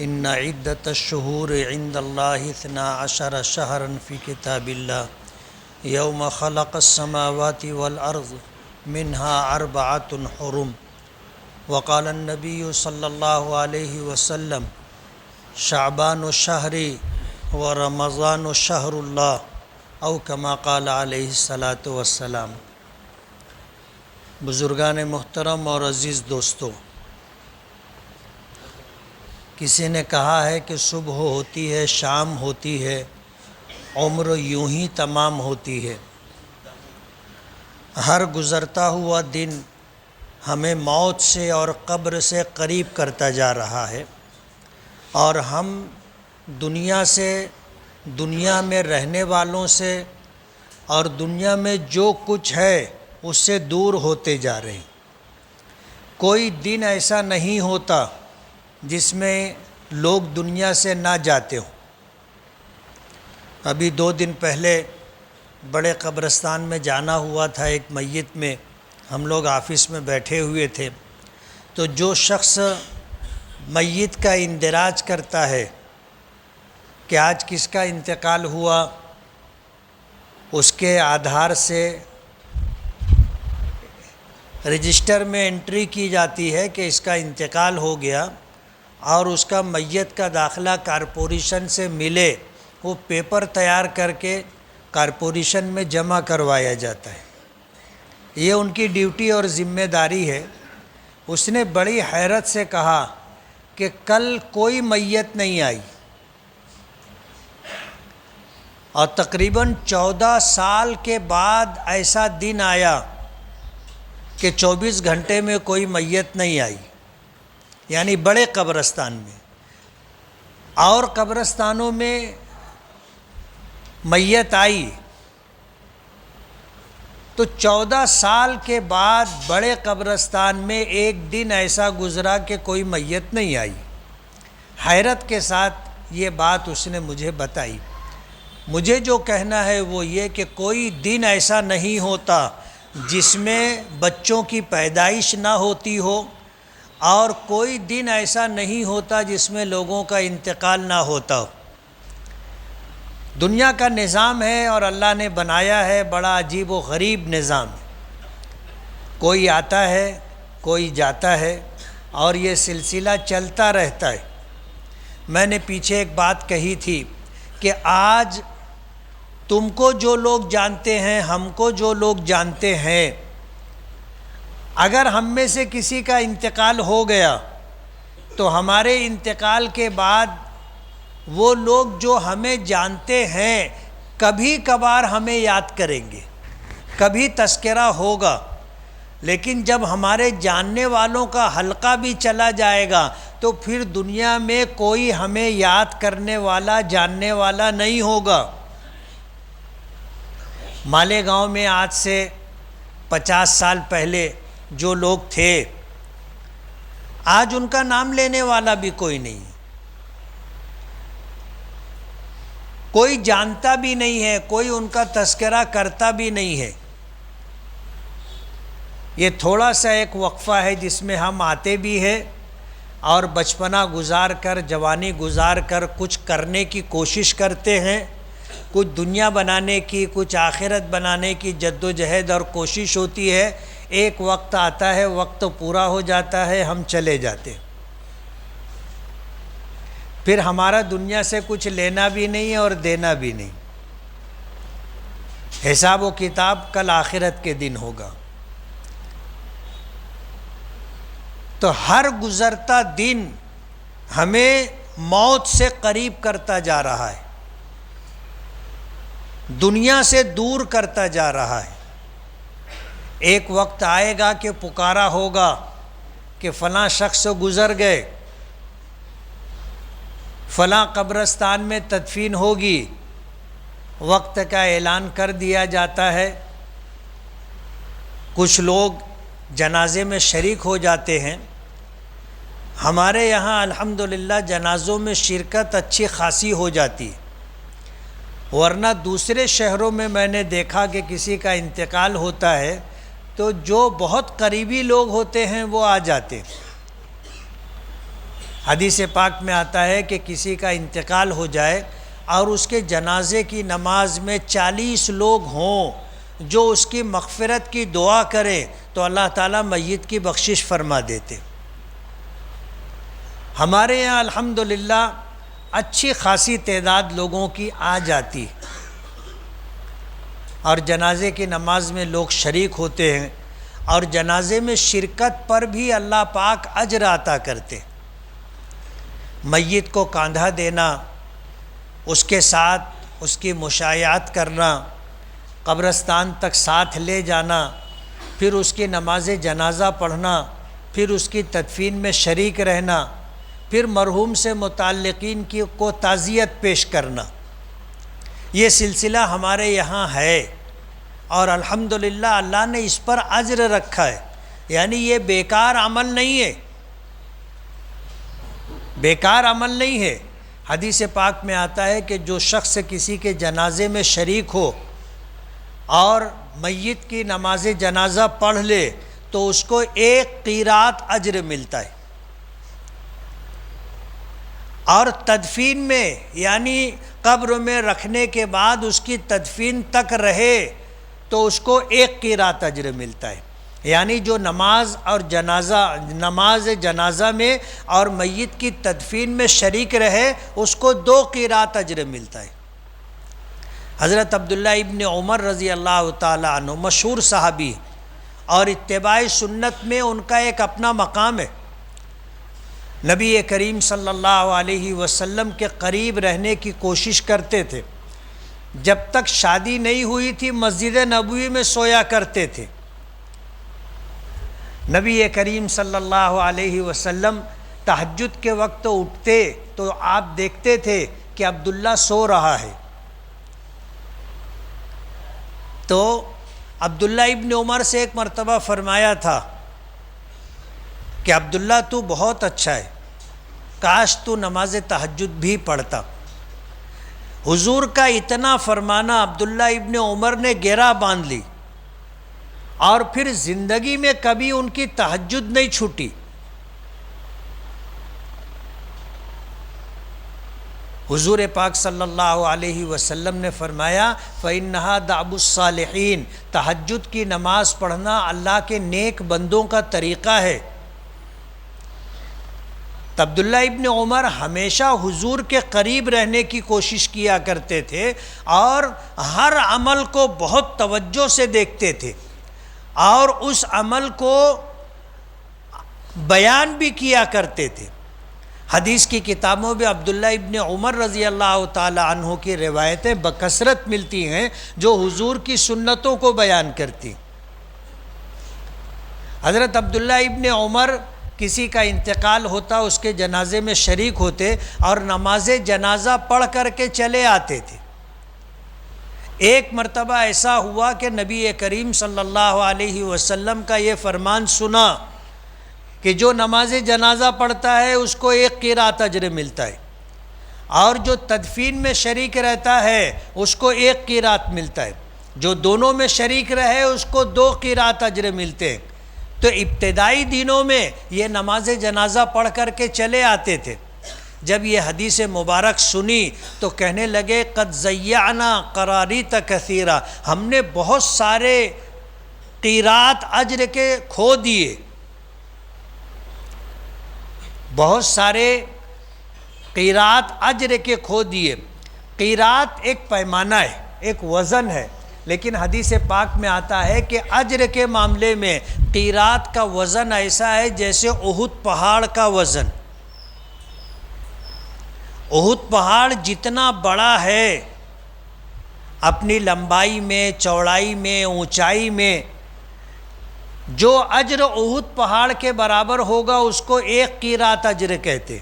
ان عدۃ الشہور عند اللہ 12 شہرا فی کتاب اللہ یوم خلق السماوات والارض منها 4 حرم وقال النبی صلی اللہ علیہ وسلم شعبان الشہر ورمضان الشہر اللہ او کما قال علیہ الصلاۃ والسلام۔ بزرگان محترم اور عزیز دوستو، کسی نے کہا ہے کہ صبح ہوتی ہے، شام ہوتی ہے، عمر یوں ہی تمام ہوتی ہے۔ ہر گزرتا ہوا دن ہمیں موت سے اور قبر سے قریب کرتا جا رہا ہے، اور ہم دنیا سے، دنیا میں رہنے والوں سے اور دنیا میں جو کچھ ہے اس سے دور ہوتے جا رہے ہیں۔ کوئی دن ایسا نہیں ہوتا جس میں لوگ دنیا سے نہ جاتے ہوں۔ ابھی 2 دن پہلے بڑے قبرستان میں جانا ہوا تھا، ایک میت میں ہم لوگ آفس میں بیٹھے ہوئے تھے، تو جو شخص میت کا اندراج کرتا ہے کہ آج کس کا انتقال ہوا، اس کے آدھار سے رجسٹر میں انٹری کی جاتی ہے کہ اس کا انتقال ہو گیا، اور اس کا میت کا داخلہ کارپوریشن سے ملے، وہ پیپر تیار کر کے کارپوریشن میں جمع کروایا جاتا ہے۔ یہ ان کی ڈیوٹی اور ذمہ داری ہے۔ اس نے بڑی حیرت سے کہا کہ کل کوئی میت نہیں آئی، اور تقریباً 14 سال کے بعد ایسا دن آیا کہ 24 گھنٹے میں کوئی میت نہیں آئی، یعنی بڑے قبرستان میں۔ اور قبرستانوں میں میت آئی تو 14 سال کے بعد بڑے قبرستان میں ایک دن ایسا گزرا کہ کوئی میت نہیں آئی۔ حیرت کے ساتھ یہ بات اس نے مجھے بتائی۔ مجھے جو کہنا ہے وہ یہ کہ کوئی دن ایسا نہیں ہوتا جس میں بچوں کی پیدائش نہ ہوتی ہو، اور کوئی دن ایسا نہیں ہوتا جس میں لوگوں کا انتقال نہ ہوتا ہو۔ دنیا کا نظام ہے اور اللہ نے بنایا ہے، بڑا عجیب و غریب نظام ہے۔ کوئی آتا ہے، کوئی جاتا ہے، اور یہ سلسلہ چلتا رہتا ہے۔ میں نے پیچھے ایک بات کہی تھی کہ آج تم کو جو لوگ جانتے ہیں، ہم کو جو لوگ جانتے ہیں، اگر ہم میں سے کسی کا انتقال ہو گیا تو ہمارے انتقال کے بعد وہ لوگ جو ہمیں جانتے ہیں کبھی کبھار ہمیں یاد کریں گے، کبھی تذکرہ ہوگا، لیکن جب ہمارے جاننے والوں کا حلقہ بھی چلا جائے گا تو پھر دنیا میں کوئی ہمیں یاد کرنے والا، جاننے والا نہیں ہوگا۔ مالیگاؤں میں آج سے 50 سال پہلے جو لوگ تھے، آج ان کا نام لینے والا بھی کوئی نہیں، کوئی جانتا بھی نہیں ہے، کوئی ان کا تذکرہ کرتا بھی نہیں ہے۔ یہ تھوڑا سا ایک وقفہ ہے جس میں ہم آتے بھی ہیں اور بچپنا گزار کر، جوانی گزار کر کچھ کرنے کی کوشش کرتے ہیں، کچھ دنیا بنانے کی، کچھ آخرت بنانے کی جد و جہد اور کوشش ہوتی ہے۔ ایک وقت آتا ہے، وقت پورا ہو جاتا ہے، ہم چلے جاتے ہیں، پھر ہمارا دنیا سے کچھ لینا بھی نہیں ہے اور دینا بھی نہیں۔ حساب و کتاب کل آخرت کے دن ہوگا۔ تو ہر گزرتا دن ہمیں موت سے قریب کرتا جا رہا ہے، دنیا سے دور کرتا جا رہا ہے۔ ایک وقت آئے گا کہ پکارا ہوگا کہ فلاں شخص گزر گئے، فلاں قبرستان میں تدفین ہوگی، وقت کا اعلان کر دیا جاتا ہے۔ کچھ لوگ جنازے میں شریک ہو جاتے ہیں۔ ہمارے یہاں الحمدللہ جنازوں میں شرکت اچھی خاصی ہو جاتی ہے، ورنہ دوسرے شہروں میں نے دیکھا کہ کسی کا انتقال ہوتا ہے تو جو بہت قریبی لوگ ہوتے ہیں وہ آ جاتے ہیں، حدیث پاک میں آتا ہے کہ کسی کا انتقال ہو جائے اور اس کے جنازے کی نماز میں 40 لوگ ہوں جو اس کی مغفرت کی دعا کریں تو اللہ تعالیٰ میت کی بخشش فرما دیتے۔ ہمارے یہاں الحمدللہ اچھی خاصی تعداد لوگوں کی آ جاتی اور جنازے کی نماز میں لوگ شریک ہوتے ہیں، اور جنازے میں شرکت پر بھی اللہ پاک اجر عطا کرتے۔ میت کو کاندھا دینا، اس کے ساتھ اس کی مشایعت کرنا، قبرستان تک ساتھ لے جانا، پھر اس کی نماز جنازہ پڑھنا، پھر اس کی تدفین میں شریک رہنا، پھر مرحوم سے متعلقین کو تعزیت پیش کرنا، یہ سلسلہ ہمارے یہاں ہے، اور الحمدللہ اللہ نے اس پر اجر رکھا ہے، یعنی یہ بیکار عمل نہیں ہے، بیکار عمل نہیں ہے۔ حدیث پاک میں آتا ہے کہ جو شخص کسی کے جنازے میں شریک ہو اور میت کی نماز جنازہ پڑھ لے تو اس کو 1 قیراط اجر ملتا ہے، اور تدفین میں یعنی قبر میں رکھنے کے بعد اس کی تدفین تک رہے تو اس کو 1 قیراط اجر ملتا ہے، یعنی جو نماز جنازہ میں اور میت کی تدفین میں شریک رہے اس کو 2 قیراط اجر ملتا ہے۔ حضرت عبداللہ ابن عمر رضی اللہ تعالی عنہ مشہور صحابی، اور اتباع سنت میں ان کا ایک اپنا مقام ہے، نبی کریم صلی اللہ علیہ وسلم کے قریب رہنے کی کوشش کرتے تھے، جب تک شادی نہیں ہوئی تھی مسجد نبوی میں سویا کرتے تھے۔ نبی کریم صلی اللہ علیہ وسلم تہجد کے وقت اٹھتے تو آپ دیکھتے تھے کہ عبداللہ سو رہا ہے، تو عبداللہ ابن عمر سے ایک مرتبہ فرمایا تھا کہ عبداللہ تو بہت اچھا ہے، کاش تو نماز تہجد بھی پڑھتا۔ حضور کا اتنا فرمانا عبداللہ ابن عمر نے گرہ باندھ لی، اور پھر زندگی میں کبھی ان کی تہجد نہیں چھوٹی۔ حضور پاک صلی اللہ علیہ وسلم نے فرمایا فَإِنَّهَا دَعْبُ الصَّالِحِينَ، تہجد کی نماز پڑھنا اللہ کے نیک بندوں کا طریقہ ہے۔ عبداللہ ابن عمر ہمیشہ حضور کے قریب رہنے کی کوشش کیا کرتے تھے، اور ہر عمل کو بہت توجہ سے دیکھتے تھے، اور اس عمل کو بیان بھی کیا کرتے تھے۔ حدیث کی کتابوں میں عبداللہ ابن عمر رضی اللہ تعالی عنہ کی روایتیں بکثرت ملتی ہیں جو حضور کی سنتوں کو بیان کرتی۔ حضرت عبداللہ ابن عمر کسی کا انتقال ہوتا اس کے جنازے میں شریک ہوتے اور نماز جنازہ پڑھ کر کے چلے آتے تھے۔ ایک مرتبہ ایسا ہوا کہ نبی کریم صلی اللہ علیہ وسلم کا یہ فرمان سنا کہ جو نماز جنازہ پڑھتا ہے اس کو 1 قیراط اجر ملتا ہے، اور جو تدفین میں شریک رہتا ہے اس کو 1 قیراط ملتا ہے، جو دونوں میں شریک رہے اس کو 2 قیراط اجر ملتے ہیں۔ تو ابتدائی دنوں میں یہ نماز جنازہ پڑھ کر کے چلے آتے تھے۔ جب یہ حدیث مبارک سنی تو کہنے لگے قد ضیعنا قراریط کثیرہ، ہم نے بہت سارے قیراط اجر کے کھو دیے، بہت سارے قیراط اجر کے کھو دیے۔ قیراط ایک پیمانہ ہے، ایک وزن ہے، لیکن حدیث پاک میں آتا ہے کہ اجر کے معاملے میں قیراط کا وزن ایسا ہے جیسے احد پہاڑ کا وزن۔ احد پہاڑ جتنا بڑا ہے اپنی لمبائی میں، چوڑائی میں، اونچائی میں، جو اجر احد پہاڑ کے برابر ہوگا اس کو 1 قیراط اجر کہتے۔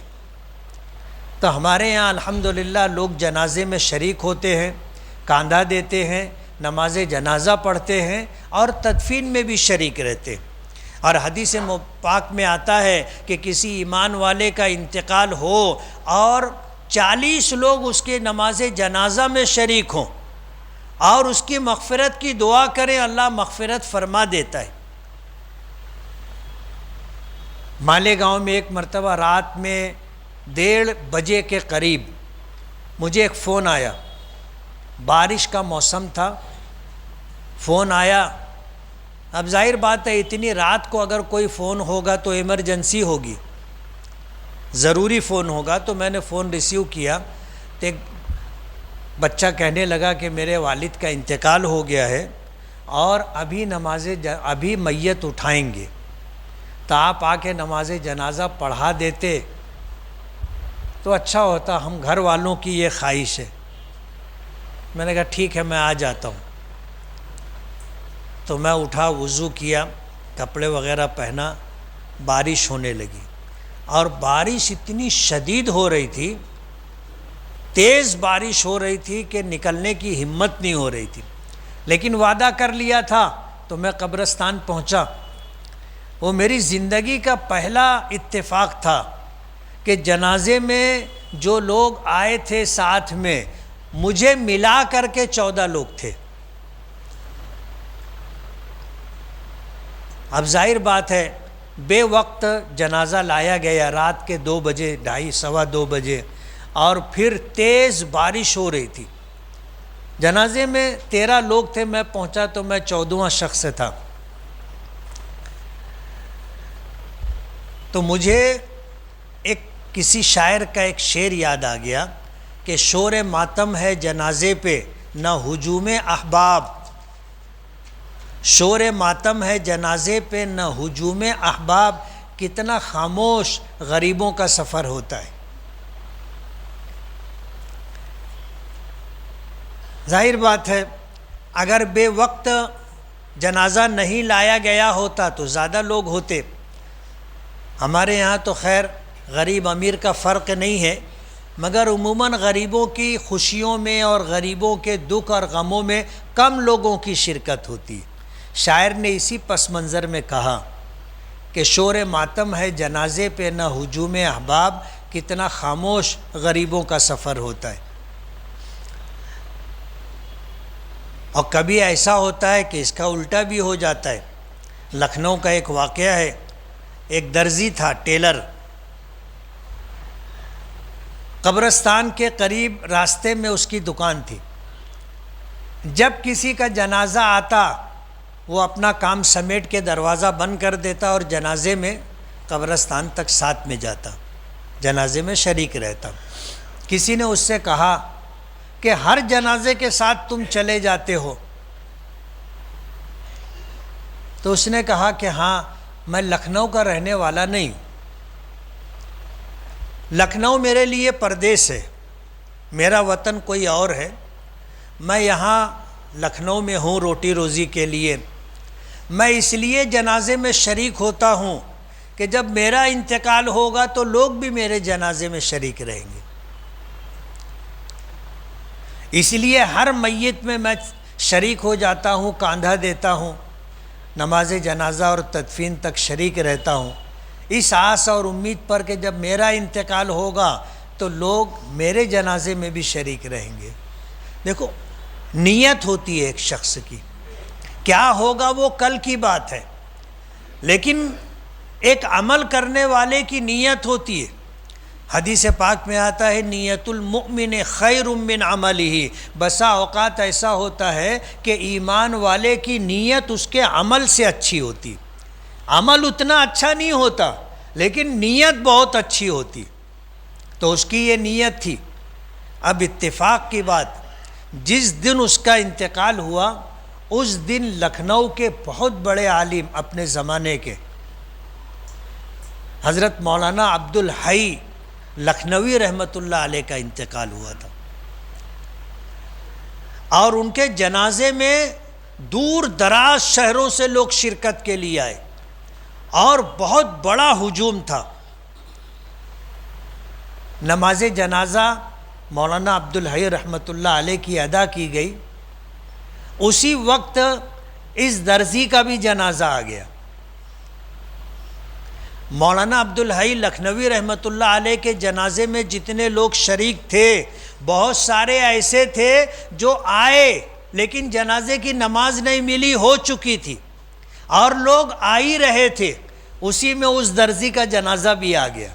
تو ہمارے یہاں الحمدللہ لوگ جنازے میں شریک ہوتے ہیں، کاندھا دیتے ہیں، نماز جنازہ پڑھتے ہیں، اور تدفین میں بھی شریک رہتے ہیں۔ اور حدیث پاک میں آتا ہے کہ کسی ایمان والے کا انتقال ہو اور 40 لوگ اس کے نماز جنازہ میں شریک ہوں اور اس کی مغفرت کی دعا کریں، اللہ مغفرت فرما دیتا ہے۔ مالیگاؤں میں ایک مرتبہ رات میں 1:30 کے قریب مجھے ایک فون آیا، بارش کا موسم تھا، فون آیا۔ اب ظاہر بات ہے اتنی رات کو اگر کوئی فون ہوگا تو ایمرجنسی ہوگی، ضروری فون ہوگا، تو میں نے فون ریسیو کیا تو ایک بچہ کہنے لگا کہ میرے والد کا انتقال ہو گیا ہے اور ابھی میت اٹھائیں گے، تو آپ آ کے نماز جنازہ پڑھا دیتے تو اچھا ہوتا، ہم گھر والوں کی یہ خواہش ہے۔ میں نے کہا ٹھیک ہے، میں آ جاتا ہوں۔ تو میں اٹھا، وضو کیا، کپڑے وغیرہ پہنا، بارش ہونے لگی اور بارش اتنی شدید ہو رہی تھی، تیز بارش ہو رہی تھی کہ نکلنے کی ہمت نہیں ہو رہی تھی، لیکن وعدہ کر لیا تھا تو میں قبرستان پہنچا۔ وہ میری زندگی کا پہلا اتفاق تھا کہ جنازے میں جو لوگ آئے تھے ساتھ میں، مجھے ملا کر کے 14 لوگ تھے۔ اب ظاہر بات ہے بے وقت جنازہ لایا گیا، رات کے 2 بجے، 2:30 سوا 2 بجے، اور پھر تیز بارش ہو رہی تھی۔ جنازے میں 13 لوگ تھے، میں پہنچا تو میں 14واں شخص تھا۔ تو مجھے کسی شاعر کا ایک شعر یاد آ گیا کہ شور ماتم ہے جنازے پہ نہ ہجوم احباب، شور ماتم ہے جنازے پہ نہ ہجوم احباب، کتنا خاموش غریبوں کا سفر ہوتا ہے۔ ظاہر بات ہے اگر بے وقت جنازہ نہیں لایا گیا ہوتا تو زیادہ لوگ ہوتے۔ ہمارے یہاں تو خیر غریب امیر کا فرق نہیں ہے، مگر عموماً غریبوں کی خوشیوں میں اور غریبوں کے دکھ اور غموں میں کم لوگوں کی شرکت ہوتی ہے۔ شاعر نے اسی پس منظر میں کہا کہ شور ماتم ہے جنازے پہ نہ ہجوم احباب، کتنا خاموش غریبوں کا سفر ہوتا ہے۔ اور کبھی ایسا ہوتا ہے کہ اس کا الٹا بھی ہو جاتا ہے۔ لکھنؤ کا ایک واقعہ ہے، ایک درزی تھا، ٹیلر، قبرستان کے قریب راستے میں اس کی دکان تھی۔ جب کسی کا جنازہ آتا وہ اپنا کام سمیٹ کے دروازہ بند کر دیتا اور جنازے میں قبرستان تک ساتھ میں جاتا، جنازے میں شریک رہتا۔ کسی نے اس سے کہا کہ ہر جنازے کے ساتھ تم چلے جاتے ہو؟ تو اس نے کہا کہ ہاں، میں لکھنؤ کا رہنے والا نہیں، لکھنؤ میرے لیے پردیس ہے، میرا وطن کوئی اور ہے، میں یہاں لکھنؤ میں ہوں روٹی روزی کے لیے، میں اس لیے جنازے میں شریک ہوتا ہوں کہ جب میرا انتقال ہوگا تو لوگ بھی میرے جنازے میں شریک رہیں گے، اس لیے ہر میت میں شریک ہو جاتا ہوں، کاندھا دیتا ہوں، نماز جنازہ اور تدفین تک شریک رہتا ہوں، اس آس اور امید پر کہ جب میرا انتقال ہوگا تو لوگ میرے جنازے میں بھی شریک رہیں گے۔ دیکھو، نیت ہوتی ہے ایک شخص کی، کیا ہوگا وہ کل کی بات ہے، لیکن ایک عمل کرنے والے کی نیت ہوتی ہے۔ حدیث پاک میں آتا ہے نیت المؤمن خیر من عملہ، بسا اوقات ایسا ہوتا ہے کہ ایمان والے کی نیت اس کے عمل سے اچھی ہوتی، عمل اتنا اچھا نہیں ہوتا لیکن نیت بہت اچھی ہوتی، تو اس کی یہ نیت تھی۔ اب اتفاق کی بات، جس دن اس کا انتقال ہوا اس دن لکھنؤ کے بہت بڑے عالم اپنے زمانے کے حضرت مولانا عبدالحی لکھنوی رحمۃ اللہ علیہ کا انتقال ہوا تھا، اور ان کے جنازے میں دور دراز شہروں سے لوگ شرکت کے لیے آئے اور بہت بڑا ہجوم تھا۔ نماز جنازہ مولانا عبدالحی رحمۃ اللہ علیہ کی ادا کی گئی، اسی وقت اس درزی کا بھی جنازہ آ گیا۔ مولانا عبدالحی لکھنوی رحمۃ اللہ علیہ کے جنازے میں جتنے لوگ شریک تھے، بہت سارے ایسے تھے جو آئے لیکن جنازے کی نماز نہیں ملی، ہو چکی تھی، اور لوگ آ ہی رہے تھے، اسی میں اس درزی کا جنازہ بھی آ گیا۔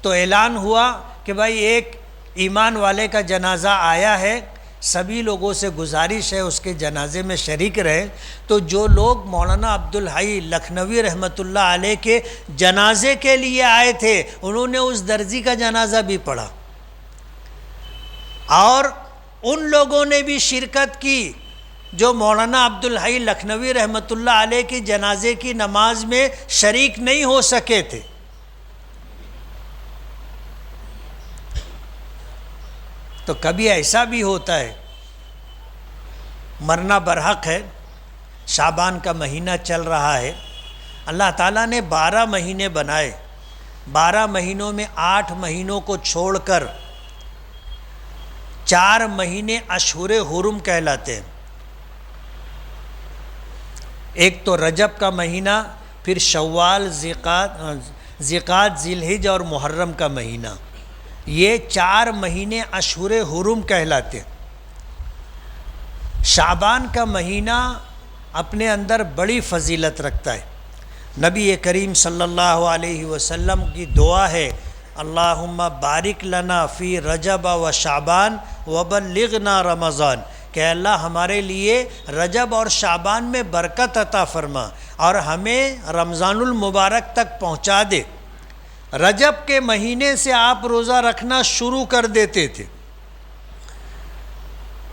تو اعلان ہوا کہ بھائی ایک ایمان والے کا جنازہ آیا ہے، سبھی لوگوں سے گزارش ہے اس کے جنازے میں شریک رہے۔ تو جو لوگ مولانا عبدالحی لکھنوی رحمۃ اللہ علیہ کے جنازے کے لیے آئے تھے، انہوں نے اس درزی کا جنازہ بھی پڑھا، اور ان لوگوں نے بھی شرکت کی جو مولانا عبدالحی لکھنوی رحمۃ اللہ علیہ کی جنازے کی نماز میں شریک نہیں ہو سکے تھے۔ تو کبھی ایسا بھی ہوتا ہے، مرنا برحق ہے، شعبان کا مہینہ چل رہا ہے، اللہ تعالیٰ نے 12 مہینے بنائے، 12 مہینوں میں 8 مہینوں کو چھوڑ کر 4 مہینے اشہر حرم کہلاتے ہیں۔ ایک تو رجب کا مہینہ، پھر شوال، ذیقعد، ذی الحجہ اور محرم کا مہینہ، یہ 4 مہینے اشہر حرم کہلاتے ہیں۔ شعبان کا مہینہ اپنے اندر بڑی فضیلت رکھتا ہے۔ نبی کریم صلی اللہ علیہ وسلم کی دعا ہے، اللہم بارک لنا فی رجب و شعبان وبلغنا رمضان، کہ اللہ ہمارے لیے رجب اور شعبان میں برکت عطا فرما اور ہمیں رمضان المبارک تک پہنچا دے۔ رجب کے مہینے سے آپ روزہ رکھنا شروع کر دیتے تھے،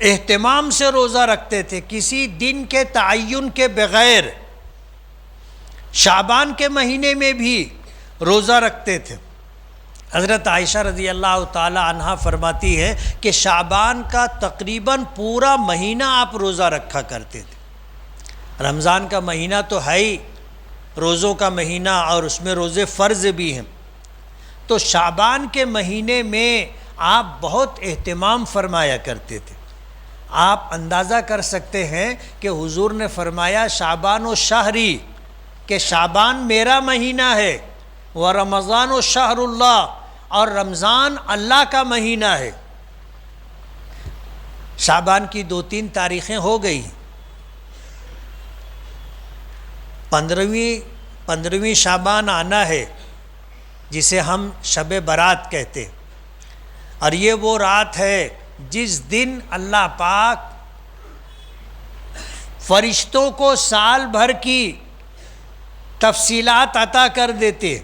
اہتمام سے روزہ رکھتے تھے، کسی دن کے تعین کے بغیر۔ شعبان کے مہینے میں بھی روزہ رکھتے تھے۔ حضرت عائشہ رضی اللہ تعالی عنہا فرماتی ہے کہ شعبان کا تقریباً پورا مہینہ آپ روزہ رکھا کرتے تھے۔ رمضان کا مہینہ تو ہے ہی روزوں کا مہینہ، اور اس میں روزے فرض بھی ہیں، تو شعبان کے مہینے میں آپ بہت اہتمام فرمایا کرتے تھے۔ آپ اندازہ کر سکتے ہیں کہ حضور نے فرمایا شعبان و شہری، کہ شعبان میرا مہینہ ہے، وہ رمضان و شہر اللہ، اور رمضان اللہ کا مہینہ ہے۔ شعبان کی 2-3 تاریخیں ہو گئی، 15ویں شعبان آنا ہے جسے ہم شب برات کہتے ہیں، اور یہ وہ رات ہے جس دن اللہ پاک فرشتوں کو سال بھر کی تفصیلات عطا کر دیتے۔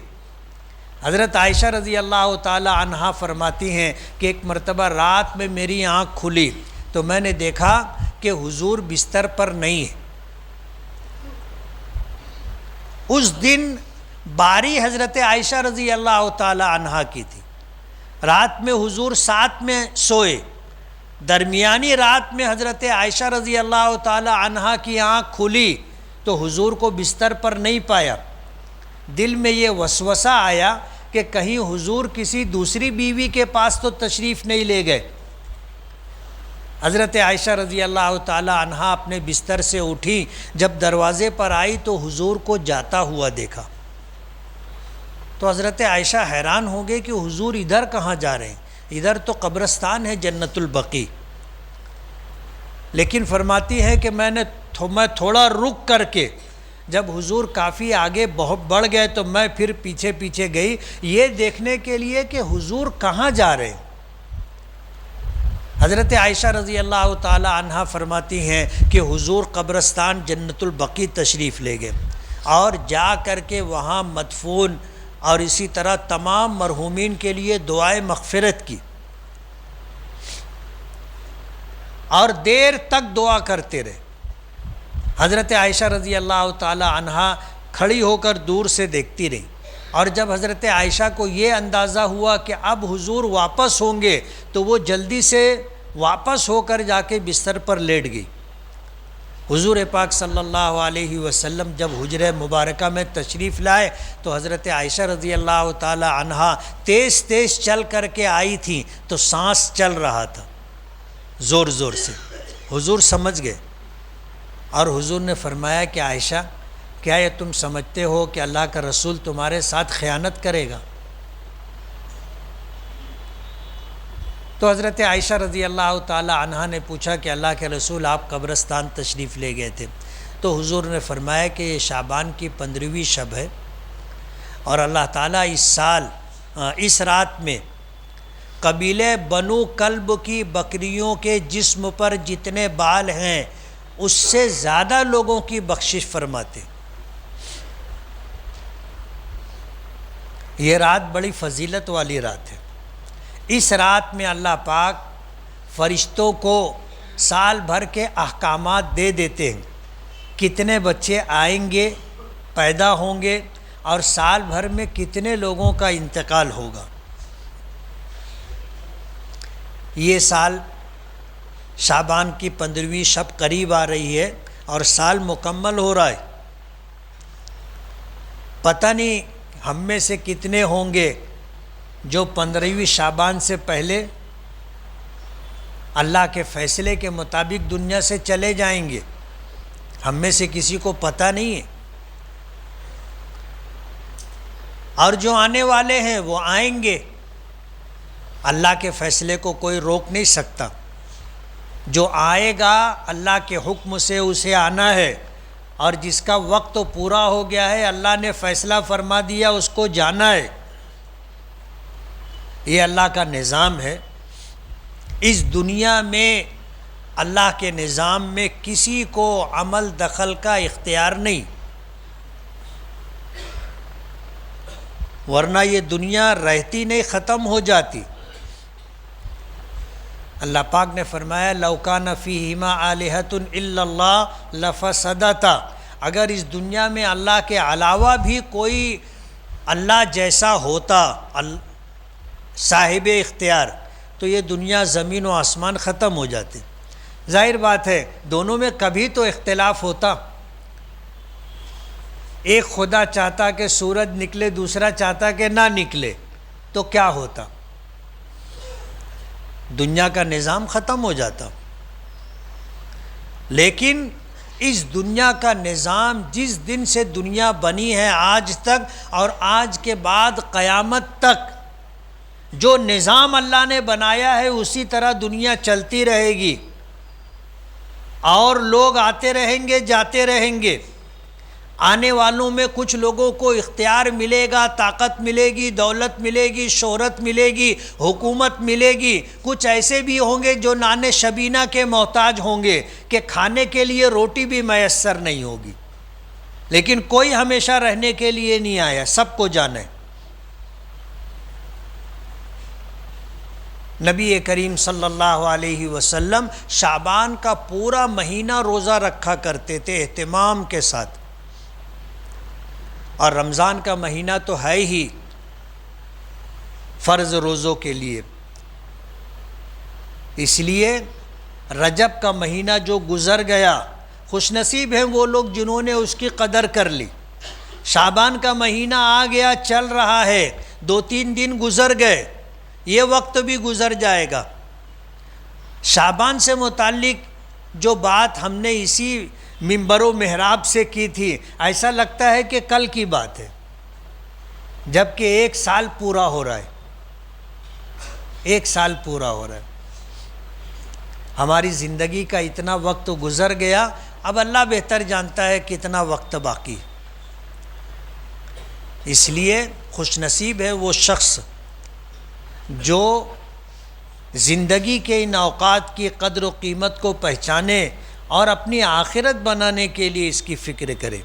حضرت عائشہ رضی اللہ تعالی عنہا فرماتی ہیں کہ ایک مرتبہ رات میں میری آنکھ کھلی تو میں نے دیکھا کہ حضور بستر پر نہیں ہے۔ اس دن باری حضرت عائشہ رضی اللہ تعالی عنہا کی تھی۔ رات میں حضور ساتھ میں سوئے، درمیانی رات میں حضرت عائشہ رضی اللہ تعالی عنہا کی آنکھ کھلی تو حضور کو بستر پر نہیں پایا۔ دل میں یہ وسوسہ آیا کہ کہیں حضور کسی دوسری بیوی کے پاس تو تشریف نہیں لے گئے۔ حضرت عائشہ رضی اللہ تعالی عنہا اپنے بستر سے اٹھی، جب دروازے پر آئی تو حضور کو جاتا ہوا دیکھا۔ تو حضرت عائشہ حیران ہو گئے کہ حضور ادھر کہاں جا رہے ہیں، ادھر تو قبرستان ہے جنت البقیع۔ لیکن فرماتی ہے کہ میں تھوڑا رک کر کے، جب حضور کافی آگے بڑھ گئے تو میں پھر پیچھے پیچھے گئی، یہ دیکھنے کے لیے کہ حضور کہاں جا رہے ہیں۔ حضرت عائشہ رضی اللہ تعالی عنہا فرماتی ہیں کہ حضور قبرستان جنت البقیع تشریف لے گئے، اور جا کر کے وہاں مدفون اور اسی طرح تمام مرحومین کے لیے دعائے مغفرت کی، اور دیر تک دعا کرتے رہے۔ حضرت عائشہ رضی اللہ تعالی عنہا کھڑی ہو کر دور سے دیکھتی رہی، اور جب حضرت عائشہ کو یہ اندازہ ہوا کہ اب حضور واپس ہوں گے تو وہ جلدی سے واپس ہو کر جا کے بستر پر لیٹ گئی۔ حضور پاک صلی اللہ علیہ وسلم جب حجرہ مبارکہ میں تشریف لائے تو حضرت عائشہ رضی اللہ تعالی عنہا تیز تیز چل کر کے آئی تھیں، تو سانس چل رہا تھا زور زور سے۔ حضور سمجھ گئے، اور حضور نے فرمایا کہ عائشہ، کیا یہ تم سمجھتے ہو کہ اللہ کا رسول تمہارے ساتھ خیانت کرے گا؟ تو حضرت عائشہ رضی اللہ تعالی عنہا نے پوچھا کہ اللہ کے رسول آپ قبرستان تشریف لے گئے تھے، تو حضور نے فرمایا کہ یہ شعبان کی 15ویں شب ہے، اور اللہ تعالیٰ اس سال اس رات میں قبیلے بنو کلب کی بکریوں کے جسم پر جتنے بال ہیں اس سے زیادہ لوگوں کی بخشش فرماتے۔ یہ رات بڑی فضیلت والی رات ہے۔ اس رات میں اللہ پاک فرشتوں کو سال بھر کے احکامات دے دیتے ہیں، کتنے بچے آئیں گے، پیدا ہوں گے، اور سال بھر میں کتنے لوگوں کا انتقال ہوگا۔ یہ سال شعبان کی 15ویں شب قریب آ رہی ہے اور سال مکمل ہو رہا ہے۔ پتہ نہیں ہم میں سے کتنے ہوں گے جو 15ویں شعبان سے پہلے اللہ کے فیصلے کے مطابق دنیا سے چلے جائیں گے۔ ہم میں سے کسی کو پتہ نہیں ہے، اور جو آنے والے ہیں وہ آئیں گے، اللہ کے فیصلے کو کوئی روک نہیں سکتا۔ جو آئے گا اللہ کے حکم سے اسے آنا ہے، اور جس کا وقت پورا ہو گیا ہے اللہ نے فیصلہ فرما دیا اس کو جانا ہے۔ یہ اللہ کا نظام ہے۔ اس دنیا میں اللہ کے نظام میں کسی کو عمل دخل کا اختیار نہیں، ورنہ یہ دنیا رہتی نہیں، ختم ہو جاتی۔ اللہ پاک نے فرمایا لَوْ كَانَ فِيهِمَا آلِهَةٌ إِلَّا اللَّهُ لَفَسَدَتَا، اگر اس دنیا میں اللہ کے علاوہ بھی کوئی اللہ جیسا ہوتا صاحب اختیار، تو یہ دنیا زمین و آسمان ختم ہو جاتے۔ ظاہر بات ہے دونوں میں کبھی تو اختلاف ہوتا، ایک خدا چاہتا کہ سورج نکلے، دوسرا چاہتا کہ نہ نکلے، تو کیا ہوتا؟ دنیا کا نظام ختم ہو جاتا۔ لیکن اس دنیا کا نظام جس دن سے دنیا بنی ہے آج تک، اور آج کے بعد قیامت تک جو نظام اللہ نے بنایا ہے اسی طرح دنیا چلتی رہے گی، اور لوگ آتے رہیں گے، جاتے رہیں گے۔ آنے والوں میں کچھ لوگوں کو اختیار ملے گا، طاقت ملے گی، دولت ملے گی، شہرت ملے گی، حکومت ملے گی۔ کچھ ایسے بھی ہوں گے جو نان شبینہ کے محتاج ہوں گے کہ کھانے کے لیے روٹی بھی میسر نہیں ہوگی۔ لیکن کوئی ہمیشہ رہنے کے لیے نہیں آیا، سب کو جانا ہے۔ نبی کریم صلی اللہ علیہ وسلم شعبان کا پورا مہینہ روزہ رکھا کرتے تھے اہتمام کے ساتھ، اور رمضان کا مہینہ تو ہے ہی فرض روزوں کے لیے۔ اس لیے رجب کا مہینہ جو گزر گیا، خوش نصیب ہیں وہ لوگ جنہوں نے اس کی قدر کر لی۔ شعبان کا مہینہ آ گیا، چل رہا ہے، 2-3 دن گزر گئے، یہ وقت بھی گزر جائے گا۔ شعبان سے متعلق جو بات ہم نے اسی منبر و محراب سے کی تھی، ایسا لگتا ہے کہ کل کی بات ہے، جبکہ 1 سال پورا ہو رہا ہے۔ 1 سال پورا ہو رہا ہے۔ ہماری زندگی کا اتنا وقت گزر گیا، اب اللہ بہتر جانتا ہے کتنا وقت باقی۔ اس لیے خوش نصیب ہے وہ شخص جو زندگی کے ان اوقات کی قدر و قیمت کو پہچانے اور اپنی آخرت بنانے کے لیے اس کی فکر کرے۔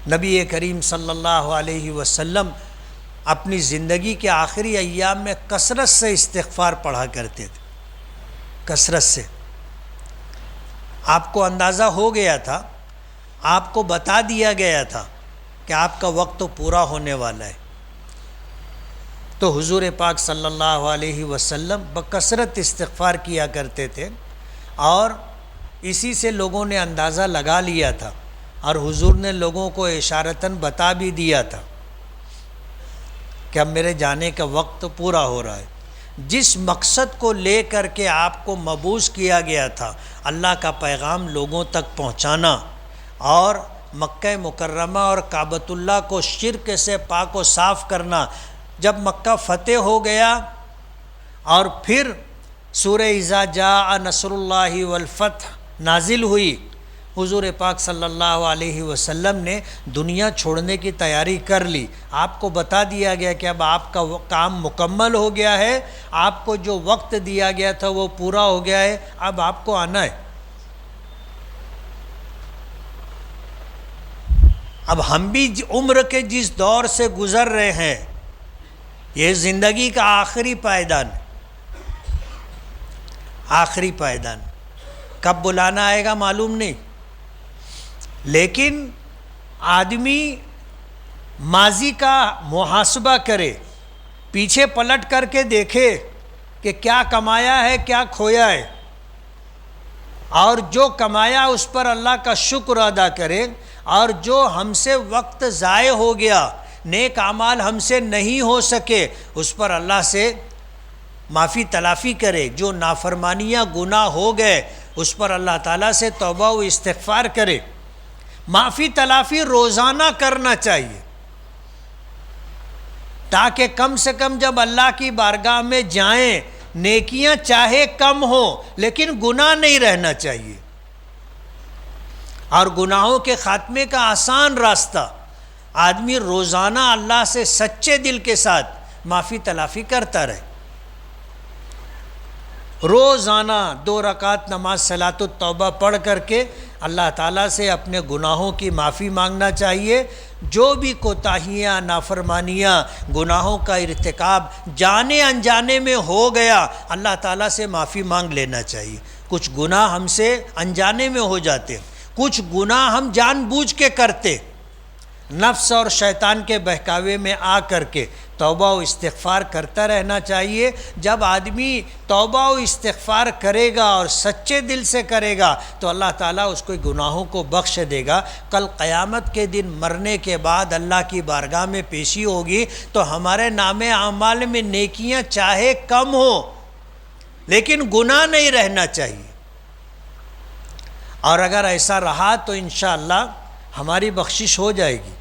نبی کریم صلی اللہ علیہ وسلم اپنی زندگی کے آخری ایام میں کثرت سے استغفار پڑھا کرتے تھے، کثرت سے۔ آپ کو اندازہ ہو گیا تھا، آپ کو بتا دیا گیا تھا کہ آپ کا وقت پورا ہونے والا ہے، تو حضور پاک صلی اللہ علیہ وسلم بکثرت استغفار کیا کرتے تھے، اور اسی سے لوگوں نے اندازہ لگا لیا تھا، اور حضور نے لوگوں کو اشارتاً بتا بھی دیا تھا کہ اب میرے جانے کا وقت پورا ہو رہا ہے۔ جس مقصد کو لے کر کے آپ کو مبعوث کیا گیا تھا، اللہ کا پیغام لوگوں تک پہنچانا، اور مکہ مکرمہ اور کعبۃ اللہ کو شرک سے پاک و صاف کرنا، جب مکہ فتح ہو گیا اور پھر سورہ اذا جاء نصر اللہ والفتح نازل ہوئی، حضور پاک صلی اللہ علیہ وسلم نے دنیا چھوڑنے کی تیاری کر لی. آپ کو بتا دیا گیا کہ اب آپ کا کام مکمل ہو گیا ہے، آپ کو جو وقت دیا گیا تھا وہ پورا ہو گیا ہے، اب آپ کو آنا ہے. اب ہم بھی عمر کے جس دور سے گزر رہے ہیں، یہ زندگی کا آخری پائیدان، آخری پائیدان. کب بلانا آئے گا معلوم نہیں، لیکن آدمی ماضی کا محاسبہ کرے، پیچھے پلٹ کر کے دیکھے کہ کیا کمایا ہے کیا کھویا ہے، اور جو کمایا اس پر اللہ کا شکر ادا کرے، اور جو ہم سے وقت ضائع ہو گیا، نیک اعمال ہم سے نہیں ہو سکے، اس پر اللہ سے معافی تلافی کرے. جو نافرمانیاں گناہ ہو گئے اس پر اللہ تعالیٰ سے توبہ و استغفار کرے. معافی تلافی روزانہ کرنا چاہیے، تاکہ کم سے کم جب اللہ کی بارگاہ میں جائیں، نیکیاں چاہے کم ہو لیکن گناہ نہیں رہنا چاہیے. اور گناہوں کے خاتمے کا آسان راستہ، آدمی روزانہ اللہ سے سچے دل کے ساتھ معافی تلافی کرتا رہے. روزانہ 2 رکعت نماز صلاۃ التوبہ پڑھ کر کے اللہ تعالیٰ سے اپنے گناہوں کی معافی مانگنا چاہیے. جو بھی کوتاہیاں، نافرمانیاں، گناہوں کا ارتکاب جانے انجانے میں ہو گیا، اللہ تعالیٰ سے معافی مانگ لینا چاہیے. کچھ گناہ ہم سے انجانے میں ہو جاتے، کچھ گناہ ہم جان بوجھ کے کرتے، نفس اور شیطان کے بہکاوے میں آ کر کے. توبہ و استغفار کرتا رہنا چاہیے. جب آدمی توبہ و استغفار کرے گا اور سچے دل سے کرے گا تو اللہ تعالیٰ اس کو گناہوں کو بخش دے گا. کل قیامت کے دن مرنے کے بعد اللہ کی بارگاہ میں پیشی ہوگی تو ہمارے نام اعمال میں نیکیاں چاہے کم ہو لیکن گناہ نہیں رہنا چاہیے. اور اگر ایسا رہا تو انشاءاللہ ہماری بخشش ہو جائے گی.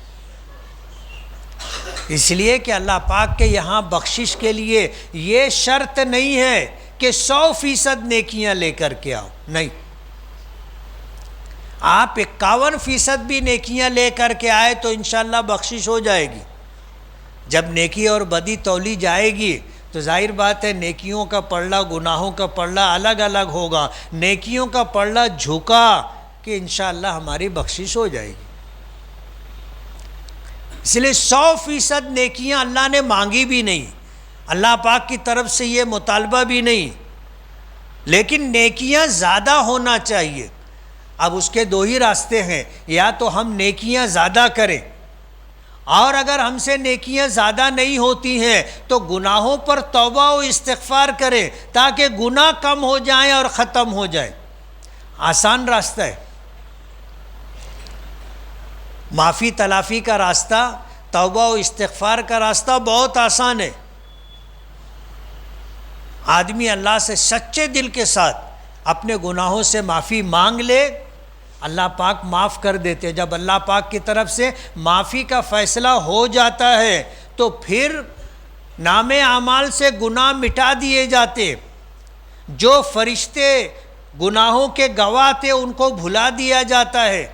اس لیے کہ اللہ پاک کے یہاں بخشش کے لیے یہ شرط نہیں ہے کہ 100% نیکیاں لے کر کے آؤ، نہیں. آپ 51% بھی نیکیاں لے کر کے آئے تو انشاءاللہ بخشش ہو جائے گی. جب نیکی اور بدی تولی جائے گی تو ظاہر بات ہے نیکیوں کا پلڑا گناہوں کا پلڑا الگ الگ ہوگا. نیکیوں کا پلڑا جھکا کہ انشاءاللہ ہماری بخشش ہو جائے گی. اس لیے 100% نیکیاں اللہ نے مانگی بھی نہیں، اللہ پاک کی طرف سے یہ مطالبہ بھی نہیں، لیکن نیکیاں زیادہ ہونا چاہیے. اب اس کے 2 ہی راستے ہیں، یا تو ہم نیکیاں زیادہ کریں، اور اگر ہم سے نیکیاں زیادہ نہیں ہوتی ہیں تو گناہوں پر توبہ و استغفار کریں تاکہ گناہ کم ہو جائیں اور ختم ہو جائیں. آسان راستہ ہے. معافی تلافی کا راستہ، توبہ و استغفار کا راستہ بہت آسان ہے. آدمی اللہ سے سچے دل کے ساتھ اپنے گناہوں سے معافی مانگ لے، اللہ پاک معاف کر دیتے. جب اللہ پاک کی طرف سے معافی کا فیصلہ ہو جاتا ہے تو پھر نام اعمال سے گناہ مٹا دیے جاتے. جو فرشتے گناہوں کے گواہ تھے ان کو بھلا دیا جاتا ہے.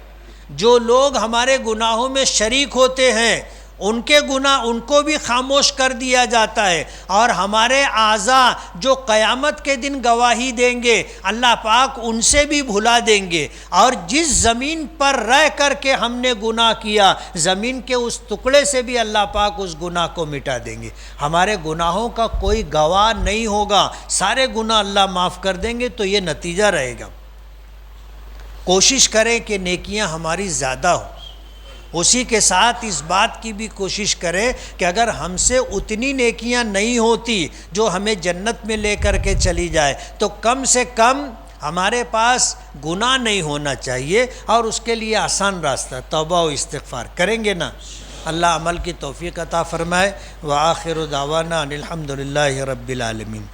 جو لوگ ہمارے گناہوں میں شریک ہوتے ہیں ان کے گناہ ان کو بھی خاموش کر دیا جاتا ہے. اور ہمارے اعضاء جو قیامت کے دن گواہی دیں گے اللہ پاک ان سے بھی بھلا دیں گے. اور جس زمین پر رہ کر کے ہم نے گناہ کیا، زمین کے اس ٹکڑے سے بھی اللہ پاک اس گناہ کو مٹا دیں گے. ہمارے گناہوں کا کوئی گواہ نہیں ہوگا، سارے گناہ اللہ معاف کر دیں گے. تو یہ نتیجہ رہے گا. کوشش کریں کہ نیکیاں ہماری زیادہ ہوں. اسی کے ساتھ اس بات کی بھی کوشش کریں کہ اگر ہم سے اتنی نیکیاں نہیں ہوتی جو ہمیں جنت میں لے کر کے چلی جائے تو کم سے کم ہمارے پاس گناہ نہیں ہونا چاہیے. اور اس کے لیے آسان راستہ توبہ و استغفار کریں گے نا. اللہ عمل کی توفیق عطا فرمائے. وآخر دعوانا ان الحمد للہ رب العالمین.